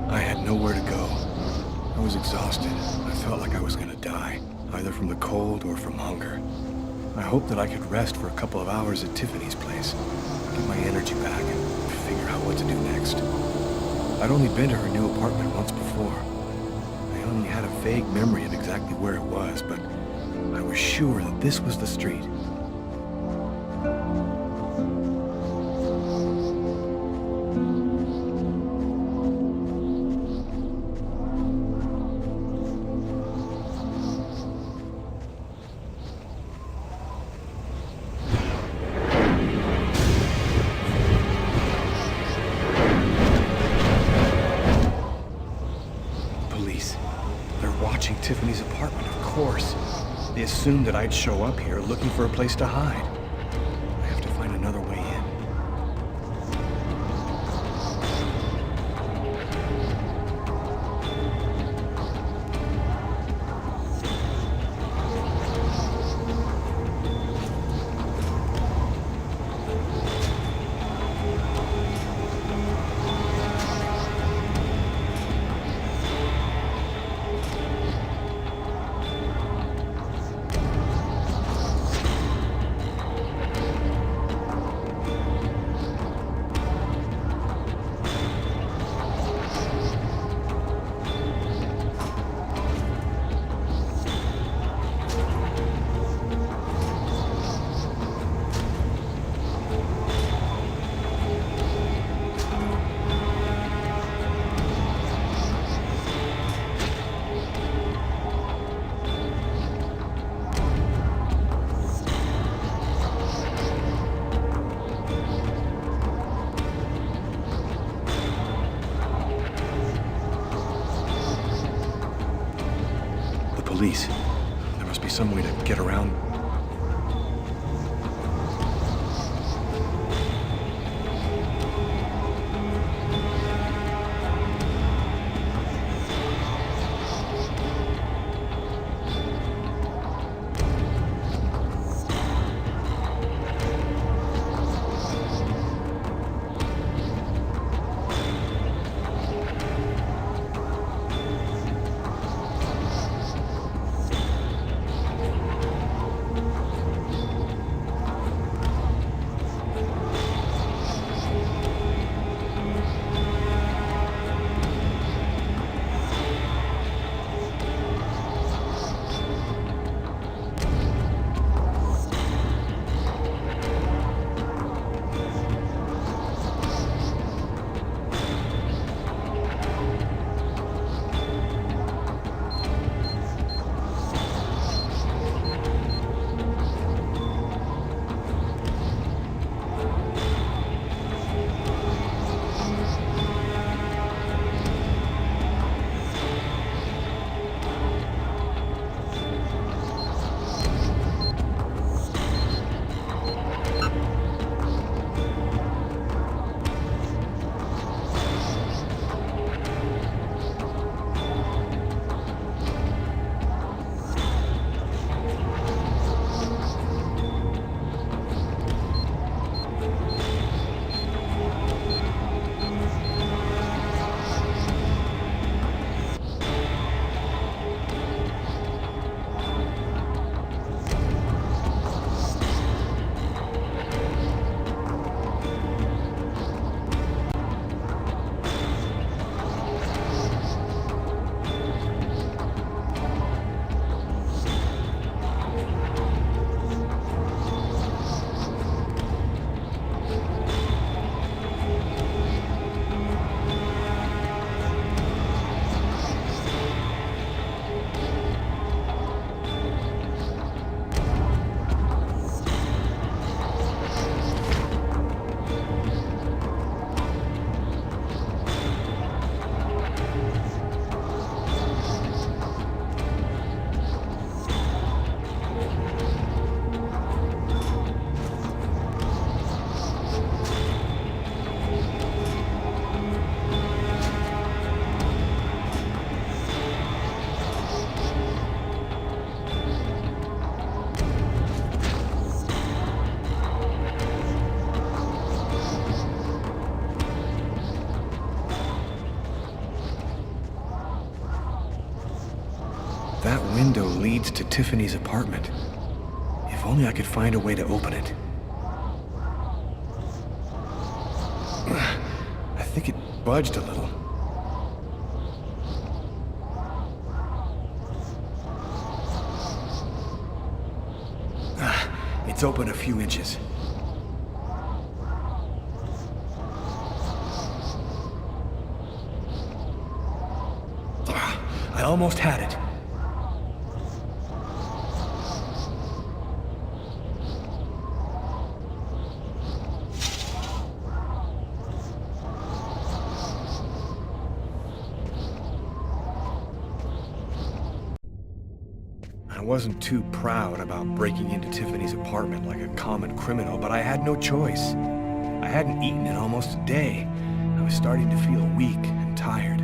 I had nowhere to go. I was exhausted. I felt like I was gonna die, either from the cold or from hunger. I hoped that I could rest for a couple of hours at Tiffany's place, get my energy back, and figure out what to do next. I'd only been to her new apartment once before. I only had a vague memory of exactly where it was, but I was sure that this was the street. Tiffany's apartment, of course. They assumed that I'd show up here looking for a place to hide. I have to find another way in. Police. There must be some way to get around. leads to Tiffany's apartment. If only I could find a way to open it. I think it budged a little. It's open a few inches. I almost had it. I wasn't too proud about breaking into Tiffany's apartment like a common criminal, but I had no choice. I hadn't eaten in almost a day. I was starting to feel weak and tired.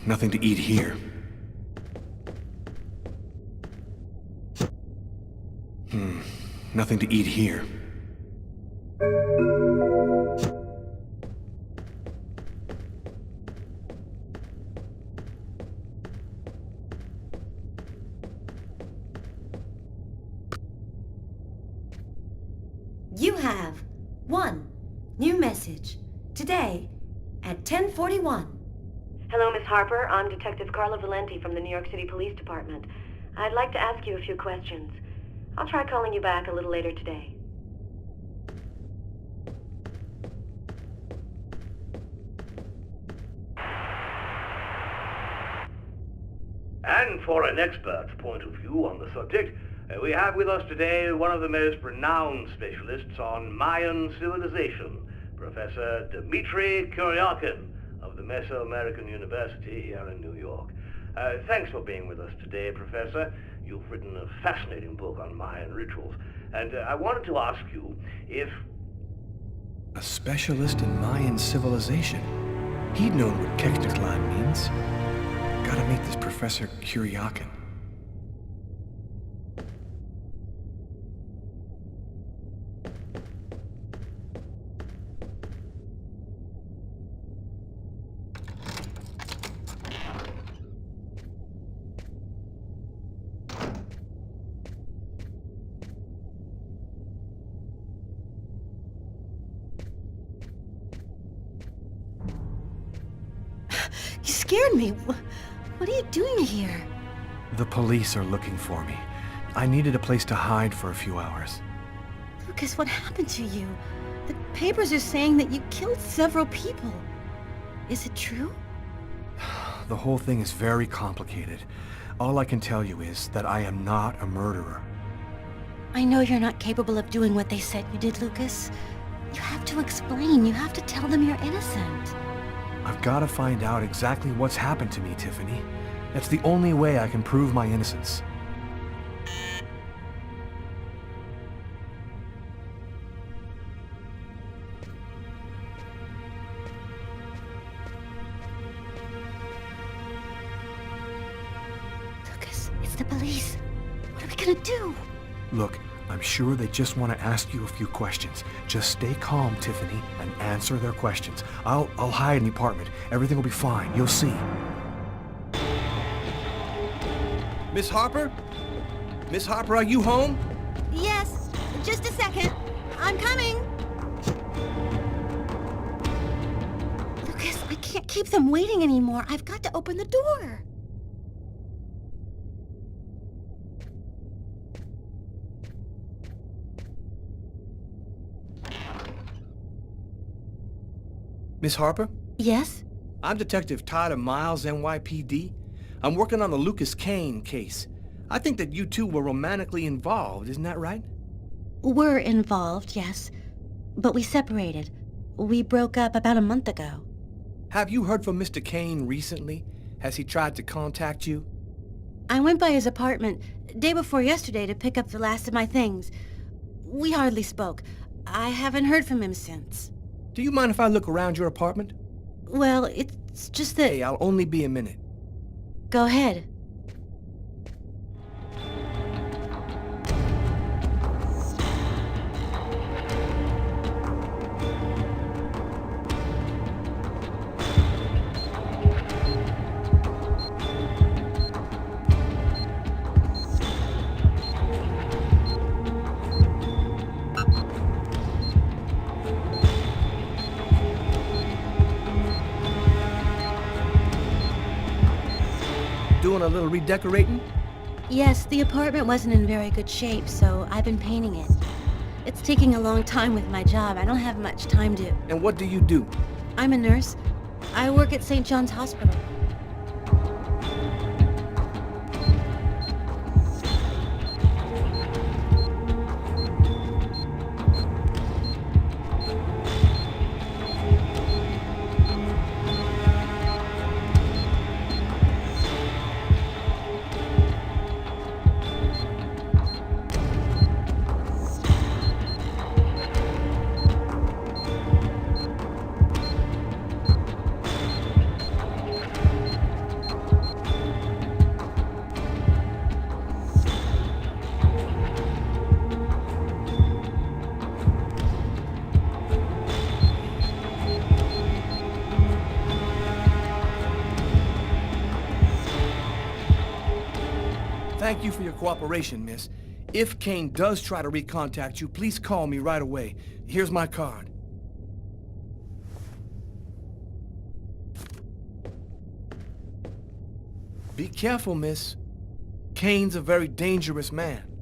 Nothing to eat here. Nothing to eat here. You have one new message today at 10:41. Hello, Miss Harper. I'm Detective Carla Valenti from the New York City Police Department. I'd like to ask you a few questions. I'll try calling you back a little later today. And for an expert's point of view on the subject, we have with us today one of the most renowned specialists on Mayan civilization, Professor Dmitry Kuryakin of the Mesoamerican University here in New York. Thanks for being with us today, Professor. You've written a fascinating book on Mayan rituals, and I wanted to ask you if... A specialist in Mayan civilization? He'd known what Kekteklan means. Gotta meet this Professor Kuryakin. You scared me. What are you doing here? The police are looking for me. I needed a place to hide for a few hours. Lucas, what happened to you? The papers are saying that you killed several people. Is it true? The whole thing is very complicated. All I can tell you is that I am not a murderer. I know you're not capable of doing what they said you did, Lucas. You have to explain. You have to tell them you're innocent. I've got to find out exactly what's happened to me, Tiffany. That's the only way I can prove my innocence. police. What are we gonna do? Look, I'm sure they just want to ask you a few questions. Just stay calm, Tiffany, and answer their questions. I'll hide in the apartment. Everything will be fine. You'll see. Miss Harper? Miss Harper, are you home? Yes, just a second. I'm coming. Lucas, I can't keep them waiting anymore. I've got to open the door. Miss Harper? Yes? I'm Detective Tyler Miles, NYPD. I'm working on the Lucas Kane case. I think that you two were romantically involved, isn't that right? We're involved, yes. But we separated. We broke up about a month ago. Have you heard from Mr. Kane recently? Has he tried to contact you? I went by his apartment day before yesterday to pick up the last of my things. We hardly spoke. I haven't heard from him since. Do you mind if I look around your apartment? Well, it's just that... Hey, I'll only be a minute. Go ahead. Doing a little redecorating? Yes, the apartment wasn't in very good shape, so I've been painting it. It's taking a long time with my job. I don't have much time to... And what do you do? I'm a nurse. I work at St. John's Hospital. Thank you for your cooperation, miss. If Kane does try to recontact you, please call me right away. Here's my card. Be careful, miss. Kane's a very dangerous man.